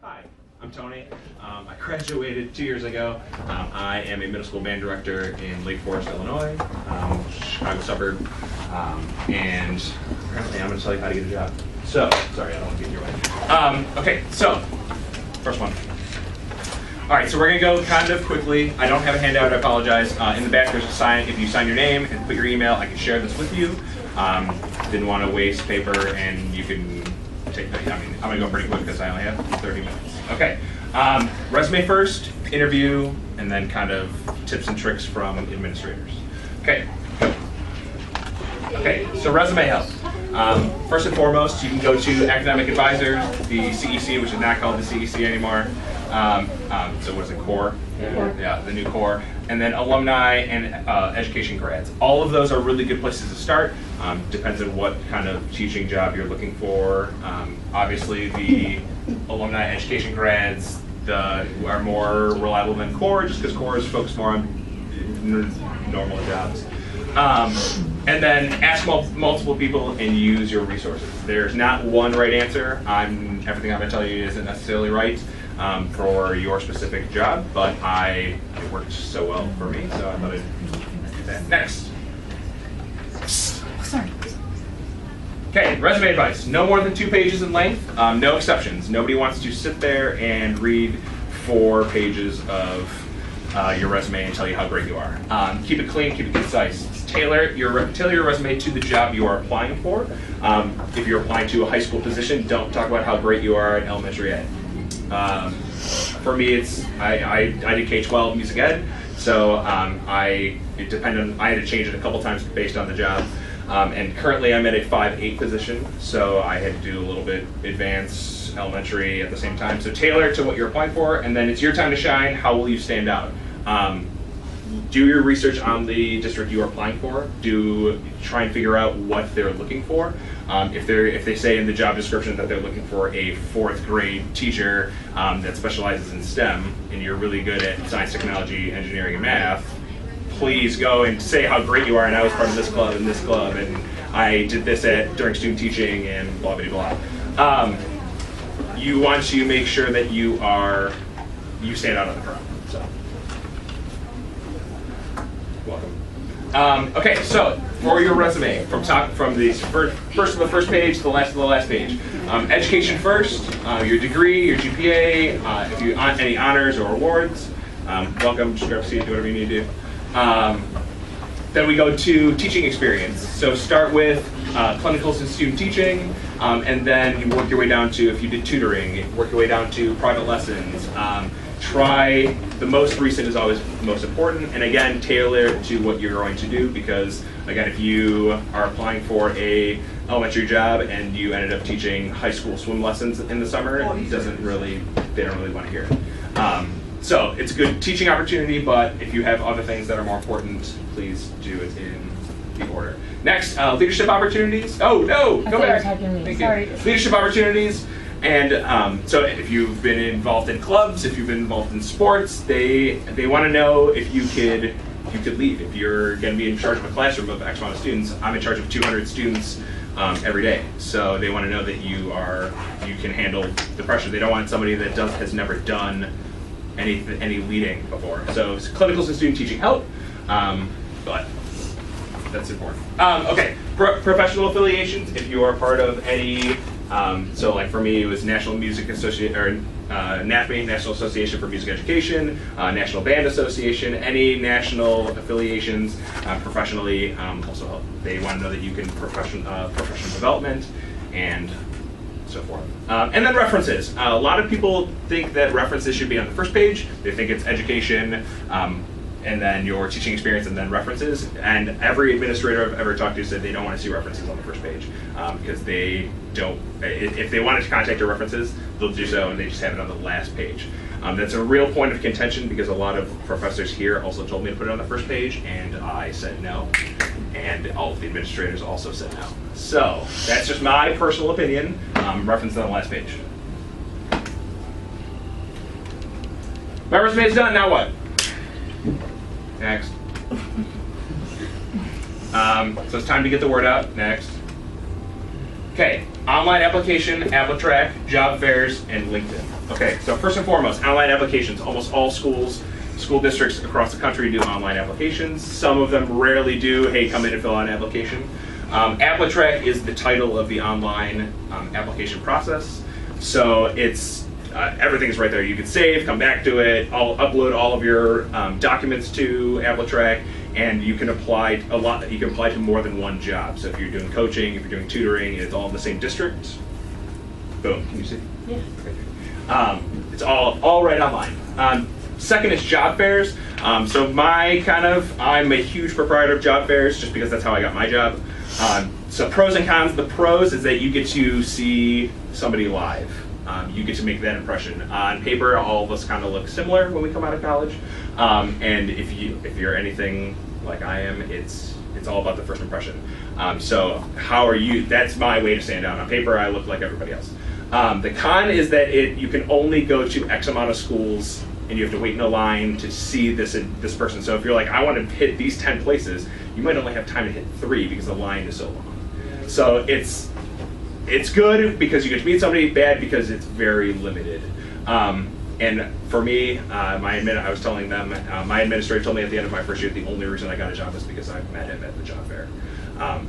Hi, I'm Tony. I graduated 2 years ago. I am a middle school band director in Lake Forest, Illinois, Chicago suburb, and apparently I'm going to tell you how to get a job. So, sorry, I don't want to get in your way. Okay, so, first one. All right, so we're going to go kind of quickly. I don't have a handout, I apologize. In the back there's a sign. If you sign your name and put your email, I can share this with you. Didn't want to waste paper, and you can take that. I mean, I'm going to go pretty quick because I only have 30 minutes. Okay, resume first, interview, and then kind of tips and tricks from administrators. Okay, go. Okay, so resume help. First and foremost, you can go to Academic Advisor, the CEC, which is not called the CEC anymore. So what is it, CORE? Yeah, the new CORE. And then alumni and education grads. All of those are really good places to start. Depends on what kind of teaching job you're looking for. Obviously, the alumni education grads are more reliable than CORE, just because CORE is focused more on normal jobs. And then ask multiple people and use your resources. There's not one right answer. Everything I'm going to tell you isn't necessarily right for your specific job, but it worked so well for me, so I thought I'd do that. Next. Sorry. Okay, resume advice. No more than 2 pages in length, no exceptions. Nobody wants to sit there and read 4 pages of your resume and tell you how great you are. Keep it clean, keep it concise. Tailor your resume to the job you are applying for. If you're applying to a high school position, don't talk about how great you are in elementary ed. For me, I did K-12 music ed, so I had to change it a couple times based on the job. And currently I'm at a 5-8 position, so I had to do a little bit advanced elementary at the same time. So tailor to what you're applying for, and then it's your time to shine. How will you stand out? Do your research on the district you are applying for. Try and figure out what they're looking for. If they say in the job description that they're looking for a 4th grade teacher that specializes in STEM, and you're really good at science, technology, engineering, and math, please go and say how great you are, and I was part of this club and this club, and I did this during student teaching, and blah, blah, blah. You want to make sure that you stand out on the crowd. So, welcome. Okay, so for your resume, from the first of the first page to the last of the last page. Education first, your degree, your GPA, if you any honors or awards, welcome, just grab a seat, do whatever you need to do. Then we go to teaching experience. So start with clinicals and student teaching, and then you work your way down to, if you did tutoring, work your way down to private lessons. Try the most recent is always the most important, and again, tailor to what you're going to do, because again, if you are applying for a elementary job and you ended up teaching high school swim lessons in the summer, they don't really want to hear it. So it's a good teaching opportunity, but if you have other things that are more important, please do it in the order. Next, leadership opportunities. Oh no, go back. Thank you. Leadership opportunities. And so if you've been involved in clubs, if you've been involved in sports, they want to know if you could lead. If you're going to be in charge of a classroom of X amount of students, I'm in charge of 200 students every day. So they want to know that you can handle the pressure. They don't want somebody that has never done any leading before. So clinicals and student teaching help, but that's important. Okay, professional affiliations. If you are part of any, so like for me, it was National Music Association, or NAFME, National Association for Music Education, National Band Association, any national affiliations professionally also help. They want to know that you can professional development and so forth. And then references. A lot of people think that references should be on the first page. They think it's education, and then your teaching experience, and then references. And every administrator I've ever talked to said they don't want to see references on the first page, because they don't, if they wanted to contact your references, they'll do so, and they just have it on the last page. That's a real point of contention, because a lot of professors here also told me to put it on the first page, and I said no. And all of the administrators also said no. So that's just my personal opinion. Reference on the last page. My resume is done. Now what? Next. So it's time to get the word out. Next. Okay. Online application, AppleTrack, job fairs, and LinkedIn. Okay, so first and foremost, online applications. Almost all school districts across the country do online applications. Some of them rarely do, hey, come in and fill out an application. AppleTrack is the title of the online application process. So it's everything's right there. You can save, come back to it, upload all of your documents to AppleTrack, and you can apply You can apply to more than one job. So if you're doing coaching, if you're doing tutoring, it's all in the same district. Boom. Can you see? Yeah. Okay. It's all right online. Second is job fairs. So I'm a huge proprietor of job fairs just because that's how I got my job. So pros and cons. The pros is that you get to see somebody live. You get to make that impression. On paper, all of us kind of look similar when we come out of college. And if you're anything like I am, it's all about the first impression. So how are you? That's my way to stand out. On paper, I look like everybody else. The con is that you can only go to X amount of schools, and you have to wait in a line to see this person. So if you're like, I want to hit these 10 places, you might only have time to hit 3 because the line is so long. So it's good because you get to meet somebody, bad because it's very limited. And for me, I was telling them, my administrator told me at the end of my first year, the only reason I got a job is because I met him at the job fair.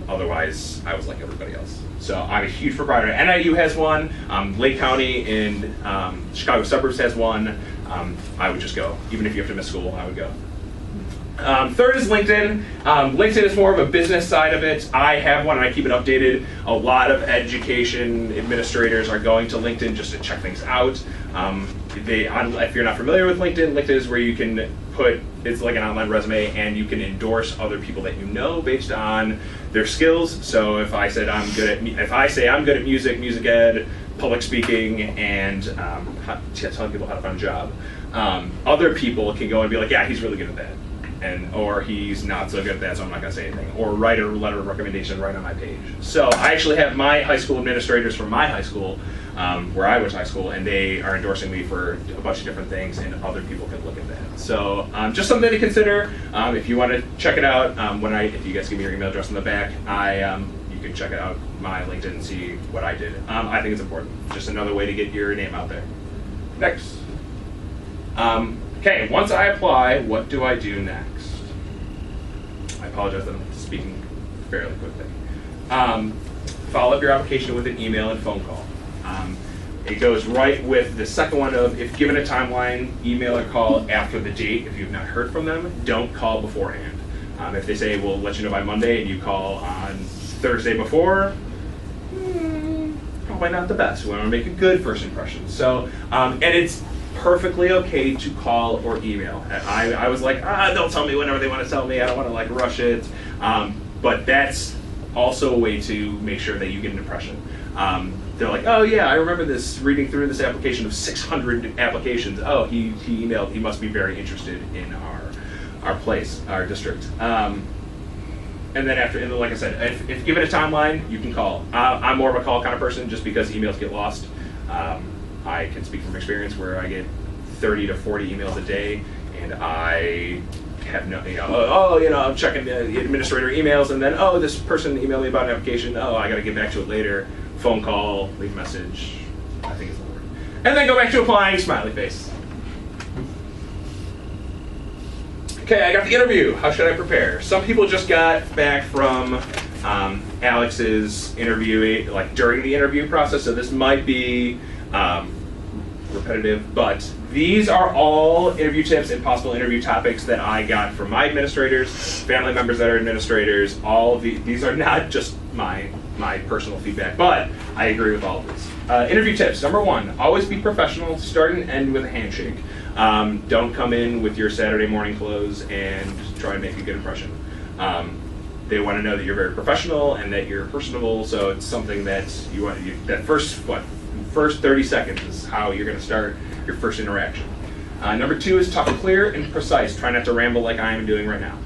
Otherwise, I was like everybody else. So I'm a huge proprietor. NIU has one. Lake County in Chicago suburbs has one. I would just go. Even if you have to miss school, I would go. Third is LinkedIn. LinkedIn is more of a business side of it. I have one and I keep it updated. A lot of education administrators are going to LinkedIn just to check things out. If you're not familiar with LinkedIn, LinkedIn is where you can it's like an online resume, and you can endorse other people that you know based on their skills. So if I say I'm good at music ed, public speaking, and telling people how to find a job, other people can go and be like, yeah, he's really good at that. Or he's not so good at that, so I'm not going to say anything. Or write a letter of recommendation right on my page. So I actually have my high school administrators from my high school, where I was high school, and they are endorsing me for a bunch of different things, and other people can look at that. So just something to consider. If you want to check it out, if you guys give me your email address in the back, you can check out my LinkedIn and see what I did. I think it's important. Just another way to get your name out there. Next. Okay, once I apply, what do I do next? I apologize that I'm speaking fairly quickly. Follow up your application with an email and phone call. It goes right with the second one of, if given a timeline, email or call after the date. If you've not heard from them, don't call beforehand. If they say, we'll let you know by Monday, and you call on Thursday before, probably not the best. We want to make a good first impression. So, and it's perfectly okay to call or email. I was like, they'll tell me whenever they want to tell me. I don't want to like rush it. But that's also a way to make sure that you get an impression. They're like, oh yeah, I remember reading through this application of 600 applications. Oh, he emailed. He must be very interested in our district. And then like I said, if given a timeline, you can call. I'm more of a call kind of person just because emails get lost. I can speak from experience where I get 30 to 40 emails a day, and I have no, I'm checking the administrator emails, and then, this person emailed me about an application. I got to get back to it later. Phone call, leave a message. I think it's the word. And then go back to applying, smiley face. Okay, I got the interview. How should I prepare? Some people just got back from Alex's interview, like during the interview process, so this might be repetitive, but these are all interview tips and possible interview topics that I got from my administrators, family members that are administrators. These are not just my personal feedback, but I agree with all of these. Interview tips. Number 1, always be professional. Start and end with a handshake. Don't come in with your Saturday morning clothes and try and make a good impression. They want to know that you're very professional and that you're personable, so it's something that you want to, that first 30 seconds is how you're going to start your first interaction. Number 2 is talk clear and precise. Try not to ramble like I am doing right now.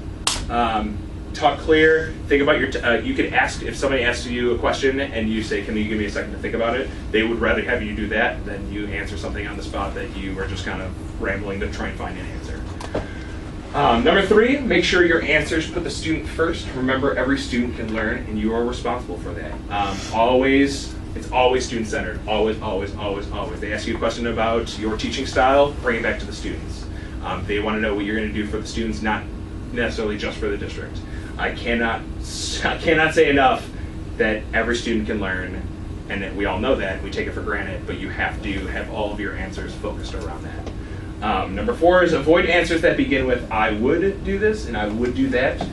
Talk clear. Think about you could ask, if somebody asks you a question and you say, can you give me a second to think about it? They would rather have you do that than you answer something on the spot that you are just kind of rambling to try and find an answer. Number 3, make sure your answers put the student first. Remember, every student can learn, and you are responsible for that. Always It's always student-centered, always, always, always, always. They ask you a question about your teaching style, bring it back to the students. They want to know what you're going to do for the students, not necessarily just for the district. I cannot say enough that every student can learn, and that we all know that, we take it for granted, but you have to have all of your answers focused around that. Number 4 is avoid answers that begin with "I would do this" and "I would do that."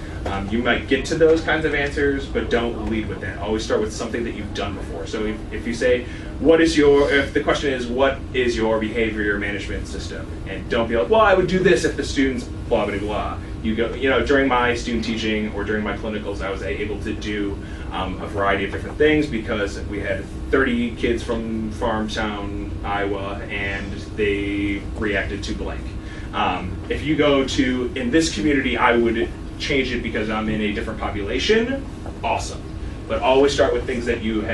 You might get to those kinds of answers, but don't lead with that. Always start with something that you've done before. So if you say, if the question is, what is your behavior management system? And don't be like, well, I would do this if the students blah, blah, blah. You go, during my student teaching or during my clinicals, I was able to do a variety of different things because we had 30 kids from Farmtown, Iowa, and they reacted to blank. If you go to, in this community, I would change it because I'm in a different population, awesome. But always start with things that you've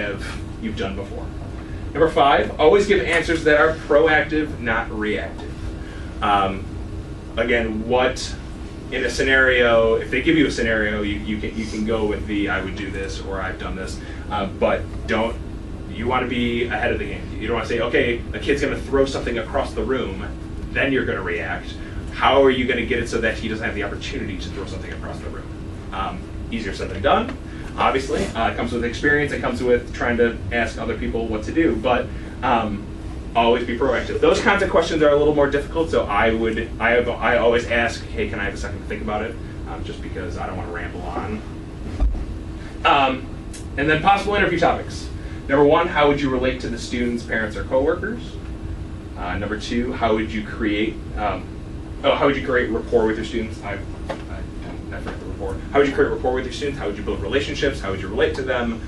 done before. Number 5, always give answers that are proactive, not reactive. Again, in a scenario, if they give you a scenario, you can go with the "I would do this" or "I've done this," but you want to be ahead of the game. You don't want to say, okay, a kid's going to throw something across the room, then you're going to react. How are you going to get it so that he doesn't have the opportunity to throw something across the room? Easier said than done, obviously. It comes with experience. It comes with trying to ask other people what to do, but always be proactive. Those kinds of questions are a little more difficult, so I always ask, hey, can I have a second to think about it? Just because I don't want to ramble on. And then possible interview topics. Number 1, how would you relate to the students, parents, or coworkers? Number 2, how would you create rapport with your students? I forget the rapport. How would you create rapport with your students? How would you build relationships? How would you relate to them?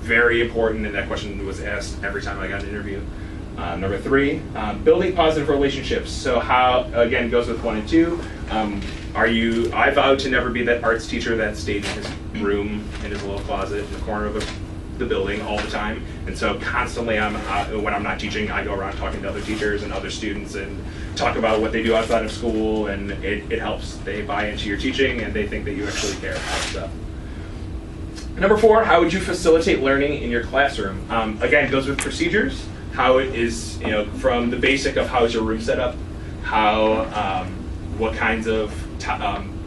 Very important, and that question was asked every time I got an interview. Number 3, building positive relationships. So how, again, goes with 1 and 2. I vowed to never be that arts teacher that stayed in his room, in his little closet, in the corner of the building all the time. And so constantly, when I'm not teaching, I go around talking to other teachers and other students and talk about what they do outside of school, and it helps. They buy into your teaching and they think that you actually care about stuff. Number 4, how would you facilitate learning in your classroom? Again, it goes with procedures. How it is, from the basic of how is your room set up, what kinds of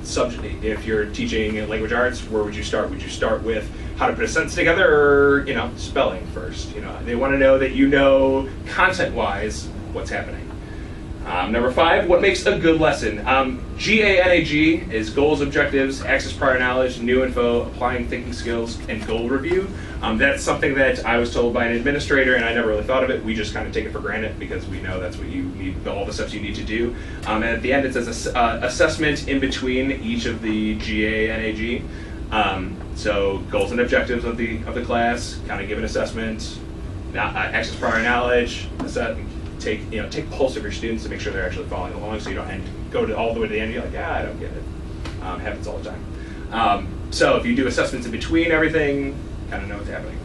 subject, if you're teaching language arts, where would you start? Would you start with how to put a sentence together, or spelling first? They want to know that content-wise what's happening. Number 5, what makes a good lesson? GANAG is goals, objectives, access prior knowledge, new info, applying thinking skills, and goal review. That's something that I was told by an administrator, and I never really thought of it. We just kind of take it for granted because we know that's what you need, all the steps you need to do. And at the end, it says assessment in between each of the GANAG. So goals and objectives of the class, kind of give an assessment, access prior knowledge, take pulse of your students to make sure they're actually following along, so you don't go all the way to the end and you're like, I don't get it. Happens all the time. So if you do assessments in between everything, kind of know what's happening.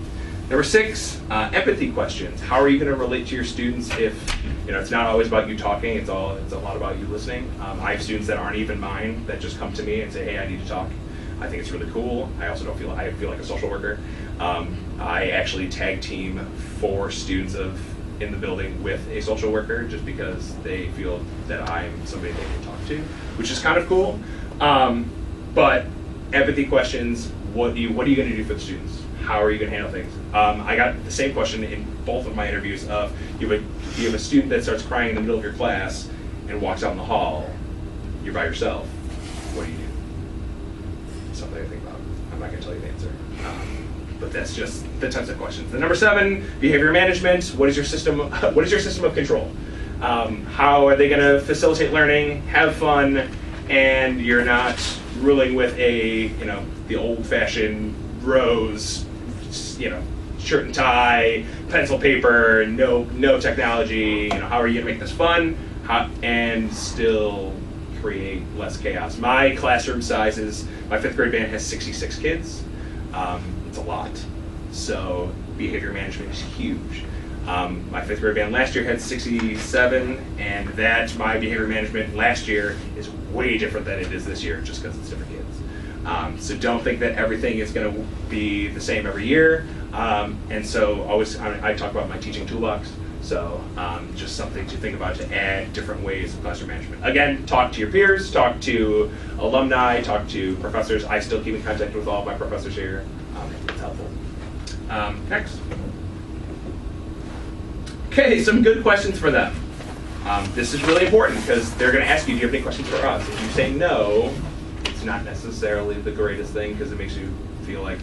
Number 6, empathy questions. How are you going to relate to your students if it's not always about you talking, it's a lot about you listening. I have students that aren't even mine that just come to me and say, hey, I need to talk. I think it's really cool. I also feel like a social worker. I actually tag team 4 students in the building with a social worker just because they feel that I'm somebody they can talk to, which is kind of cool. But empathy questions, what are you going to do for the students? How are you going to handle things? I got the same question in both of my interviews of, you have a student that starts crying in the middle of your class and walks out in the hall. You're by yourself. What do you do? Something to think about. I'm not going to tell you the answer. But that's just the types of questions. The number 7, behavior management. What is your system of control? How are they going to facilitate learning, have fun, and you're not ruling with the old-fashioned rows, shirt and tie, pencil paper, no technology. How are you going to make this fun and still create less chaos? My classroom size my 5th grade band has 66 kids. It's a lot. So behavior management is huge. My 5th grade band last year had 67, and my behavior management last year is way different than it is this year, just because it's different kids. So don't think that everything is going to be the same every year. And so always, I talk about my teaching toolbox. So just something to think about to add different ways of classroom management. Again, talk to your peers, talk to alumni, talk to professors. I still keep in contact with all of my professors here. It's helpful. Next. Okay, some good questions for them. This is really important because they're going to ask you, do you have any questions for us? If you say no, it's not necessarily the greatest thing because it makes you feel like,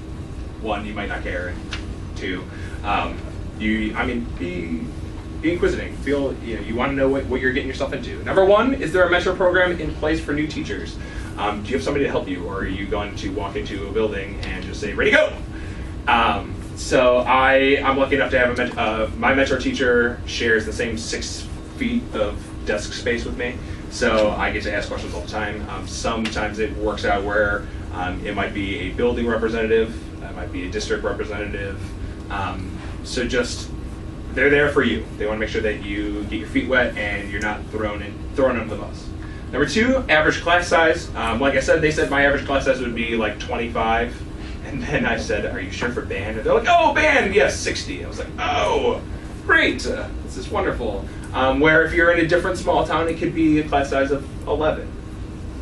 one, you might not care, and two, be inquisitive. Feel you want to know what you're getting yourself into. Number one, is there a mentor program in place for new teachers? Do you have somebody to help you, or are you going to walk into a building and just say, ready, go? So I'm lucky enough to have my mentor teacher shares the same 6 feet of desk space with me. So I get to ask questions all the time. Sometimes it works out where it might be a building representative, it might be a district representative. So just, they're there for you. They want to make sure that you get your feet wet and you're not thrown under the bus. Number two, average class size. Like I said, they said my average class size would be like 25. And then I said, are you sure for band? And they're like, oh, band, yes, 60. I was like, oh, great, this is wonderful. Where if you're in a different small town, it could be a class size of 11.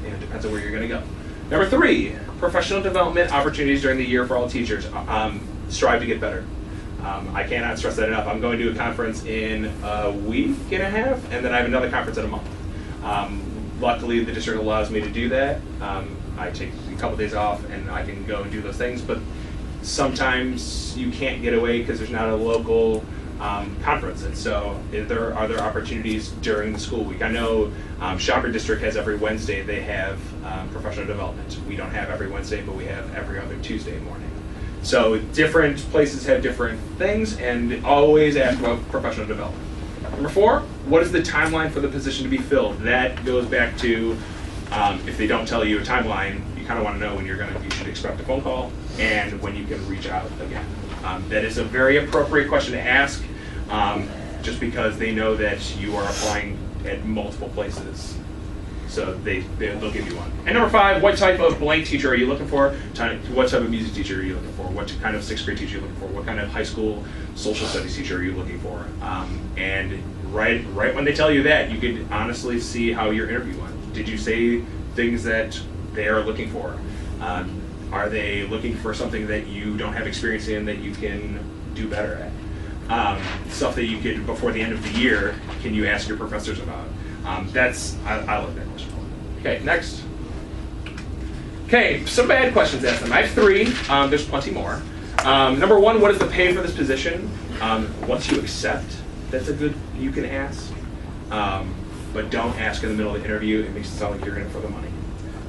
It depends on where you're going to go. Number three, professional development opportunities during the year for all teachers. Strive to get better. I cannot stress that enough. I'm going to a conference in a week and a half, and then I have another conference in a month. Luckily, the district allows me to do that. I take a couple days off, and I can go and do those things. But sometimes you can't get away because there's not a local conference, and so there are opportunities during the school week. I know Shopper District has every Wednesday. They have professional development. We don't have every Wednesday, but we have every other Tuesday morning. So different places have different things, and always ask about professional development. Number four, what is the timeline for the position to be filled? That goes back to if they don't tell you a timeline, you kind of want to know when you should expect a phone call and when you can reach out again. That is a very appropriate question to ask, just because they know that you are applying at multiple places. So they'll give you one. And number five, what type of blank teacher are you looking for? What type of music teacher are you looking for? What kind of 6th grade teacher are you looking for? What kind of high school social studies teacher are you looking for? And right when they tell you that, you can honestly see how your interview went. Did you say things that they are looking for? Are they looking for something that you don't have experience in that you can do better at? Stuff that you could, before the end of the year, can you ask your professors about? I love that question. Okay, next. Okay, some bad questions asked them. I have 3. There's plenty more. Number one, what is the pay for this position? Once you accept, that's you can ask. But don't ask in the middle of the interview. It makes it sound like you're in it for the money.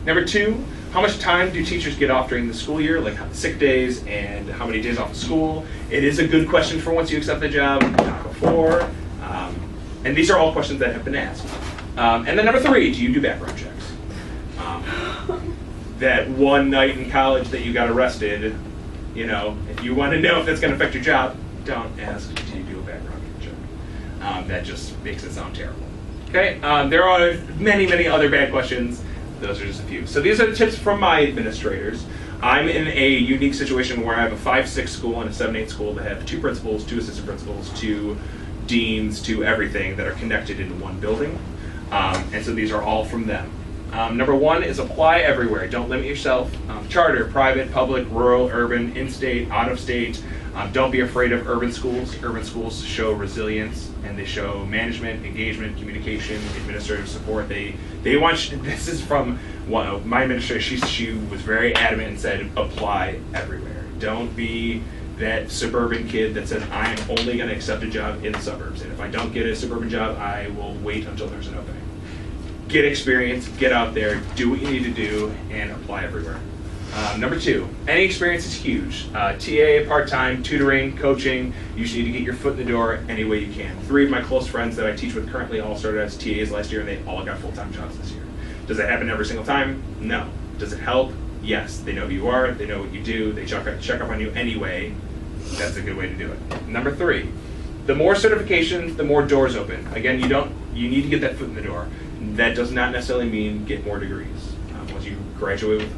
Number two, how much time do teachers get off during the school year, like sick days, and how many days off of school? It is a good question for once you accept the job, not before. And these are all questions that have been asked. And then number 3, do you do background checks? That one night in college that you got arrested, if you want to know if that's going to affect your job, don't ask, do you do a background check? That just makes it sound terrible. Okay, there are many, many other bad questions. Those are just a few. So these are the tips from my administrators. I'm in a unique situation where I have a 5-6 school and a 7-8 school that have 2 principals, 2 assistant principals, 2 deans, 2 everything that are connected in one building. And so these are all from them. Number 1 is apply everywhere. Don't limit yourself. Charter, private, public, rural, urban, in-state, out-of-state. Don't be afraid of urban schools. Urban schools show resilience, and they show management, engagement, communication, administrative support. They want, this is from one of my administrator, she was very adamant and said, apply everywhere. Don't be that suburban kid that says, I'm only going to accept a job in the suburbs, and if I don't get a suburban job, I will wait until there's an opening. Get experience, get out there, do what you need to do, and apply everywhere. Number 2, any experience is huge. TA, part-time, tutoring, coaching, you just need to get your foot in the door any way you can. 3 of my close friends that I teach with currently all started as TAs last year, and they all got full-time jobs this year. Does that happen every single time? No. Does it help? Yes. They know who you are, they know what you do, they check up on you anyway. That's a good way to do it. Number 3, the more certifications, the more doors open. Again, you need to get that foot in the door. That does not necessarily mean get more degrees. Once you graduate with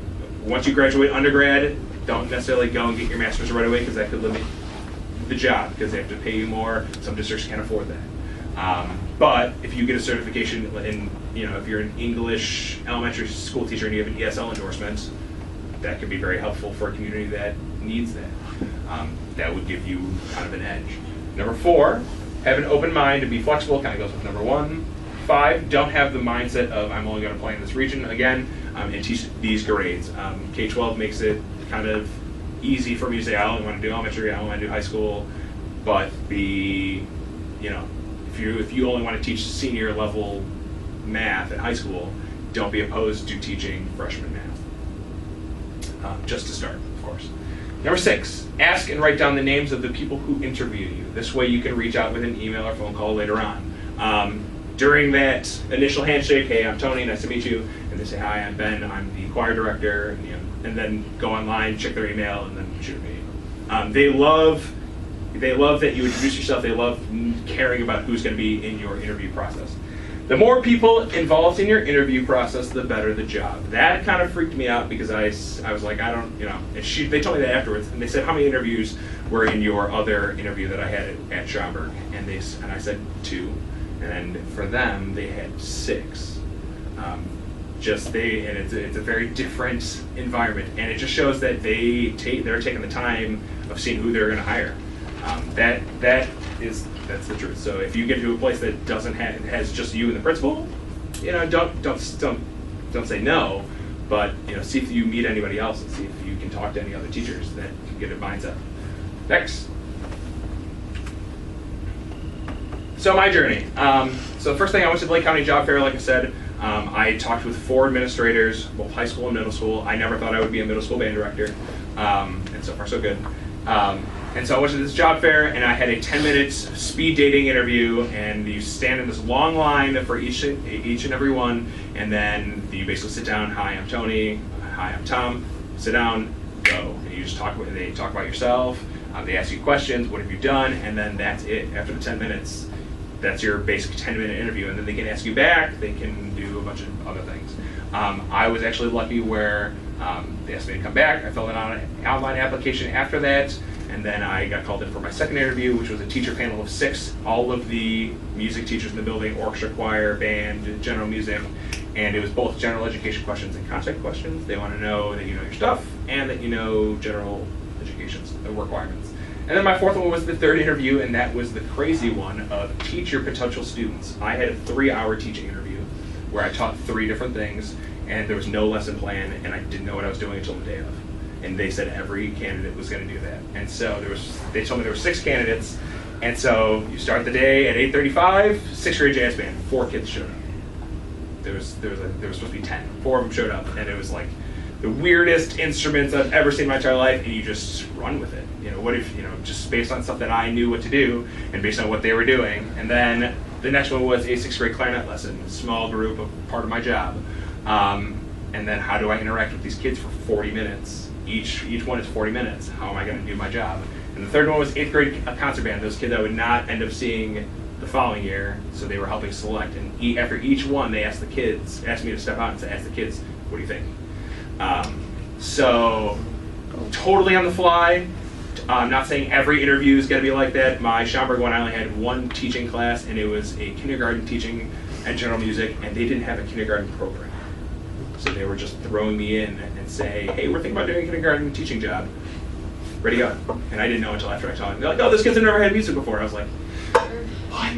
once you graduate undergrad, don't necessarily go and get your master's right away because that could limit the job because they have to pay you more. Some districts can't afford that. But if you get a certification in, if you're an English elementary school teacher and you have an ESL endorsement, that could be very helpful for a community that needs that. That would give you kind of an edge. Number 4, have an open mind and be flexible, kind of goes with number 1. 5, don't have the mindset of I'm only going to play in this region again, and teach these grades. K-12 makes it kind of easy for me to say I only want to do elementary, I only want to do high school, but if you only want to teach senior level math at high school, don't be opposed to teaching freshman math. Just to start, of course. Number 6, ask and write down the names of the people who interview you. This way you can reach out with an email or phone call later on. During that initial handshake, hey, I'm Tony, nice to meet you, and they say, hi, I'm Ben, I'm the choir director, and then go online, check their email, and then shoot me. They love that you introduce yourself. They love caring about who's going to be in your interview process. The more people involved in your interview process, the better the job. That kind of freaked me out because I was like, I don't, and they told me that afterwards, and they said, how many interviews were in your other interview that I had at Schaumburg? And I said 2, and for them, they had 6. And it's a very different environment, and it just shows that they're taking the time of seeing who they're going to hire. That's the truth. So if you get to a place that has just you and the principal, don't say no, but see if you meet anybody else and see if you can talk to any other teachers that can get a mindset. Next. So my journey. So the first thing, I went to the Lake County Job Fair, like I said. I talked with 4 administrators, both high school and middle school. I never thought I would be a middle school band director, and so far so good. And so I went to this job fair, and I had a 10-minute speed dating interview, and you stand in this long line for each and every one, and then you basically sit down. Hi, I'm Tony. Hi, I'm Tom. Sit down, go. And you just they talk about yourself. They ask you questions. What have you done? And then that's it. After the 10 minutes, that's your basic 10-minute interview, and then they can ask you back. They can do a bunch of other things. I was actually lucky where they asked me to come back. I filled out an online application after that. And then I got called in for my second interview, which was a teacher panel of 6, all of the music teachers in the building, orchestra, choir, band, general music, and it was both general education questions and content questions. They want to know that you know your stuff and that you know general education requirements. And then my fourth one was the third interview, and that was the crazy one of teach your potential students. I had a 3-hour teaching interview where I taught 3 different things, and there was no lesson plan, and I didn't know what I was doing until the day of. And they said every candidate was going to do that. And so they told me there were 6 candidates. And so you start the day at 8:35, 6th grade jazz band, 4 kids showed up. There was supposed to be 10. 4 of them showed up, and it was like the weirdest instruments I've ever seen in my entire life, and you just run with it. What if, just based on stuff that I knew what to do, and based on what they were doing. And then the next one was a 6th grade clarinet lesson, small group, part of my job. And then how do I interact with these kids for 40 minutes? Each one is 40 minutes. How am I going to do my job? And the third one was 8th grade concert band. Those kids I would not end up seeing the following year, so they were helping select. And after each one, they asked me to step out and ask the kids, what do you think? So totally on the fly. I'm not saying every interview is going to be like that. My Schaumburg one, I only had 1 teaching class, and it was a kindergarten teaching and general music, and they didn't have a kindergarten program. So they were just throwing me in and say, hey, we're thinking about doing a kindergarten teaching job. Ready to go. And I didn't know until after I taught them. They're like, oh, this kid's never had music before. I was like, what?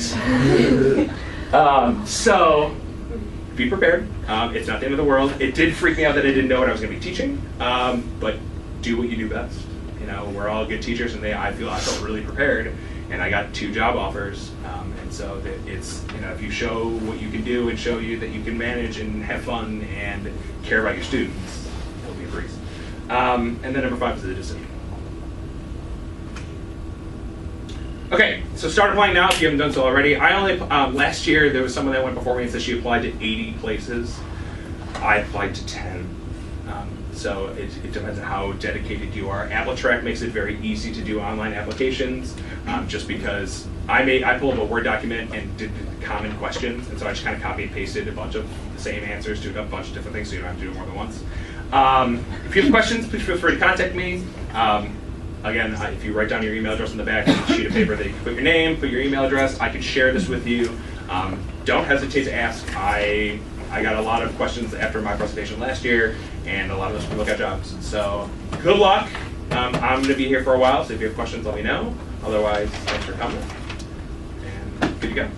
So be prepared. It's not the end of the world. It did freak me out that I didn't know what I was going to be teaching, but do what you do best. We're all good teachers, and I felt really prepared, and I got 2 job offers. And so it's, if you show what you can do and show you that you can manage and have fun and care about your students, it'll be a breeze. And then number 5 is the decision. Okay, so start applying now if you haven't done so already. I only, last year there was someone that went before me and said she applied to 80 places. I applied to 10. So it depends on how dedicated you are. AppleTrack makes it very easy to do online applications, just because I pulled up a Word document and did common questions, and so I just kind of copy and pasted a bunch of the same answers to a bunch of different things, so you don't have to do it more than once. If you have questions, please feel free to contact me. Again, if you write down your email address on the back of the sheet of paper, that you can put your name, put your email address. I can share this with you. Don't hesitate to ask. I got a lot of questions after my presentation last year, and a lot of those people got jobs. So good luck. I'm going to be here for a while, so if you have questions, let me know. Otherwise, thanks for coming, and good to go.